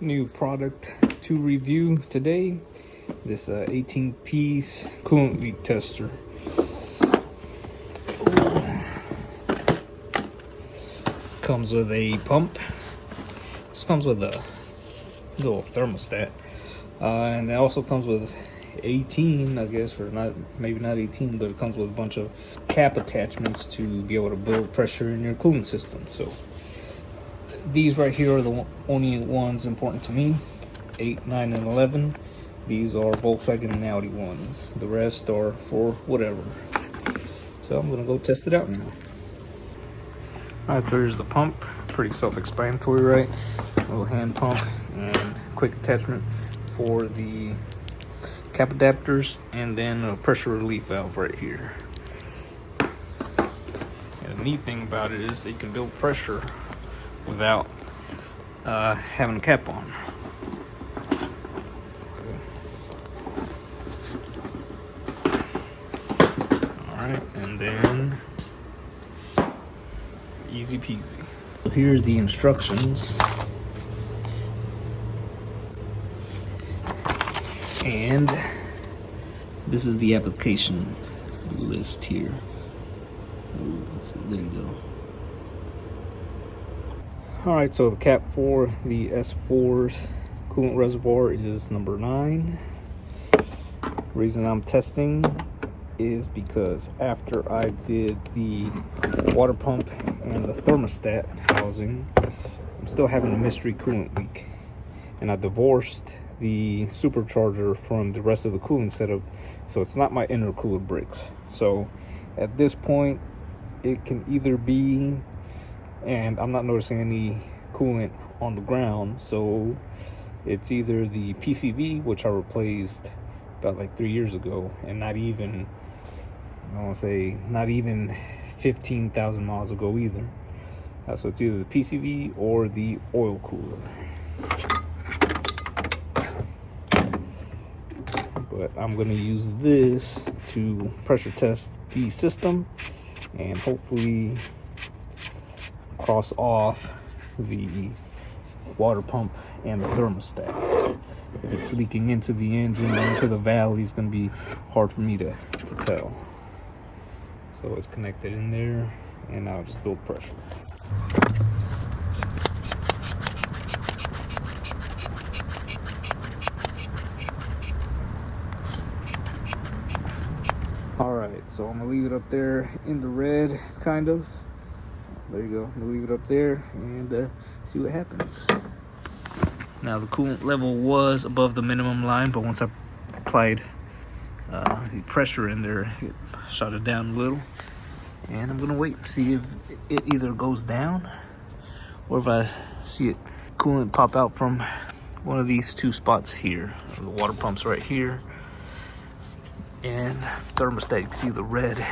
new product to review today. This 18-piece coolant leak tester. Comes with a pump. This comes with a little thermostat, and it also comes with 18, I guess, or not, maybe not 18, but it comes with a bunch of cap attachments to be able to build pressure in your cooling system. So these right here are the only ones important to me. 8, 9, and 11. These are Volkswagen and Audi ones. The rest are for whatever. So I'm gonna go test it out now. Alright, so here's the pump. Pretty self-explanatory, right? A little hand pump and quick attachment for the cap adapters, and then a pressure relief valve right here. And the neat thing about it is that you can build pressure without having a cap on. Alright, and then easy peasy. Here are the instructions. And this is the application list here. So there you go. Alright, so the cap for the S4's coolant reservoir is number 9. Reason I'm testing is because after I did the water pump and the thermostat housing, I'm still having a mystery coolant leak. And I divorced the supercharger from the rest of the cooling setup, so it's not my intercooler bricks. So at this point, it can either be, and I'm not noticing any coolant on the ground, so it's either the PCV, which I replaced about like 3 years ago, and not even, I want to say, not even 15,000 miles ago either. So it's either the PCV or the oil cooler. But I'm going to use this to pressure test the system and hopefully cross off the water pump and the thermostat. If it's leaking into the engine or into the valley, it's going to be hard for me to tell. So it's connected in there, and I'll just build pressure. Alright, so I'm gonna leave it up there in the red, kind of. There you go. I'm gonna leave it up there and see what happens. Now, the coolant level was above the minimum line, but once I applied the pressure in there, it shot it down a little. And I'm gonna wait and see if it either goes down or if I see it coolant pop out from one of these two spots here. The water pump's right here, and thermostat, you can see the red.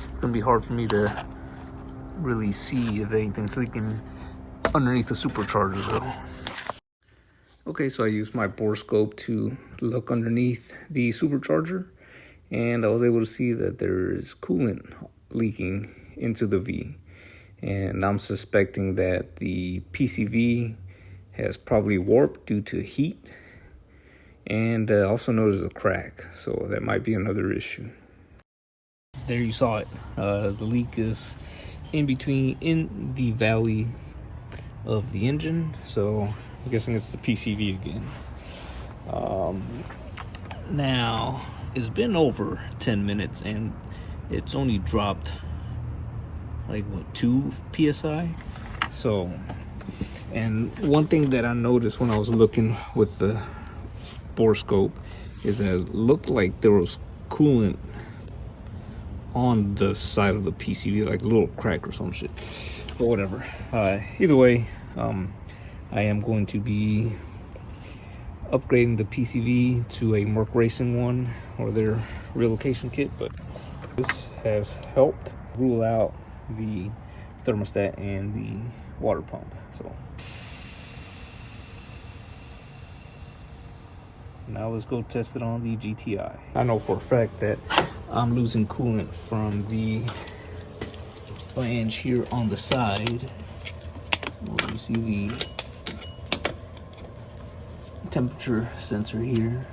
It's gonna be hard for me to really see if anything's leaking underneath the supercharger though. Okay, so I used my borescope to look underneath the supercharger, and I was able to see that there is coolant leaking into the V. And I'm suspecting that the PCV has probably warped due to heat. And I also noticed a crack, so that might be another issue. There, you saw it. The leak is in the valley of the engine, so I'm guessing it's the PCV again. Now, it's been over 10 minutes and it's only dropped like what, 2 psi. So, and one thing that I noticed when I was looking with the borescope is that it looked like there was coolant on the side of the PCB, like a little crack or some shit, but whatever. Either way, I am going to be upgrading the PCV to a Merc Racing one, or their relocation kit, but this has helped rule out the thermostat and the water pump. So now let's go test it on the GTI. I know for a fact that I'm losing coolant from the flange here on the side. You see temperature sensor here.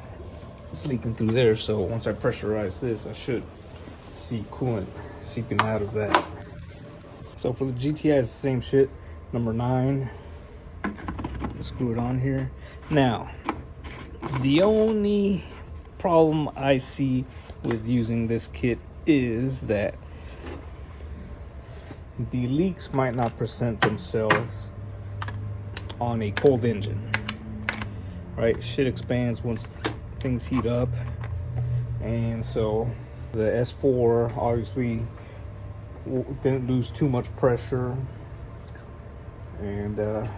It's leaking through there, so once I pressurize this, I should see coolant seeping out of that. So for the GTI, it's the same shit. Number 9. Screw it on here. Now, the only problem I see with using this kit is that the leaks might not present themselves on a cold engine, right? Shit expands once things heat up, and so the S4 obviously didn't lose too much pressure, and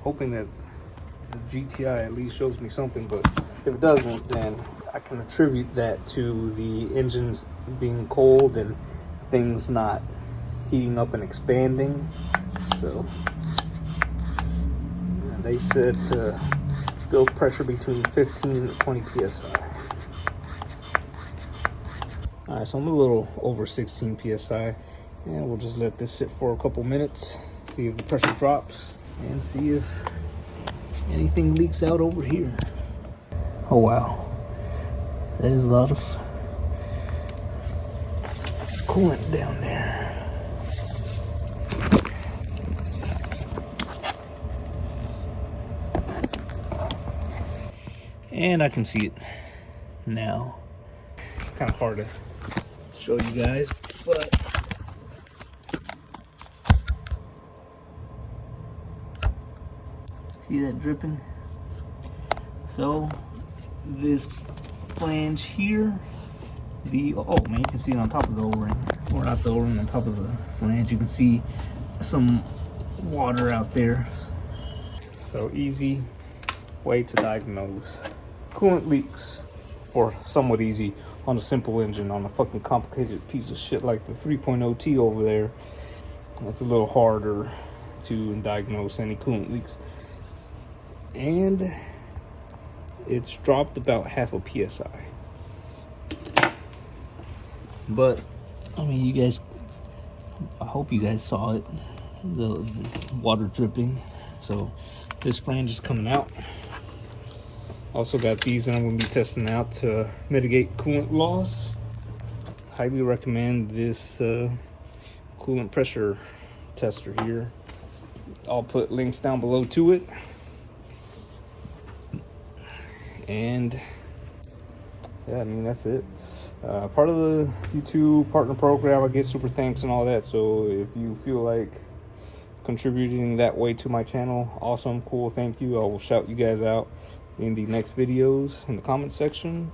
hoping that the GTI at least shows me something. But if it doesn't, then I can attribute that to the engines being cold and things not heating up and expanding. So they said to build pressure between 15 and 20 psi. All right, so I'm a little over 16 psi, and we'll just let this sit for a couple minutes, see if the pressure drops, and see if anything leaks out over here. Oh wow, that is a lot of coolant down there. And I can see it now. It's kind of hard to show you guys, but see that dripping? So this flange here, oh man, you can see it on top of the O-ring, or not the O-ring, on top of the flange. You can see some water out there. So easy way to diagnose coolant leaks, or somewhat easy on a simple engine. On a fucking complicated piece of shit like the 3.0T over there, that's a little harder to diagnose any coolant leaks. And it's dropped about half a psi. But I mean, you guys, I hope you guys saw it, the water dripping. So this flange is coming out. Also got these that I'm going to be testing out to mitigate coolant loss. Highly recommend this coolant pressure tester here. I'll put links down below to it. And yeah, I mean, that's it. Part of the YouTube partner program, I get super thanks and all that. So if you feel like contributing that way to my channel, awesome, cool, thank you. I will shout you guys out in the next videos in the comment section.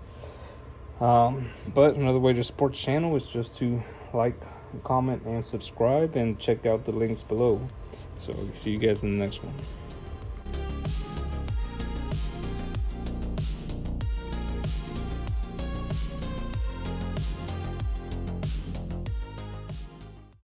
But another way to support the channel is just to like, comment, and subscribe, and check out the links below. So see you guys in the next one.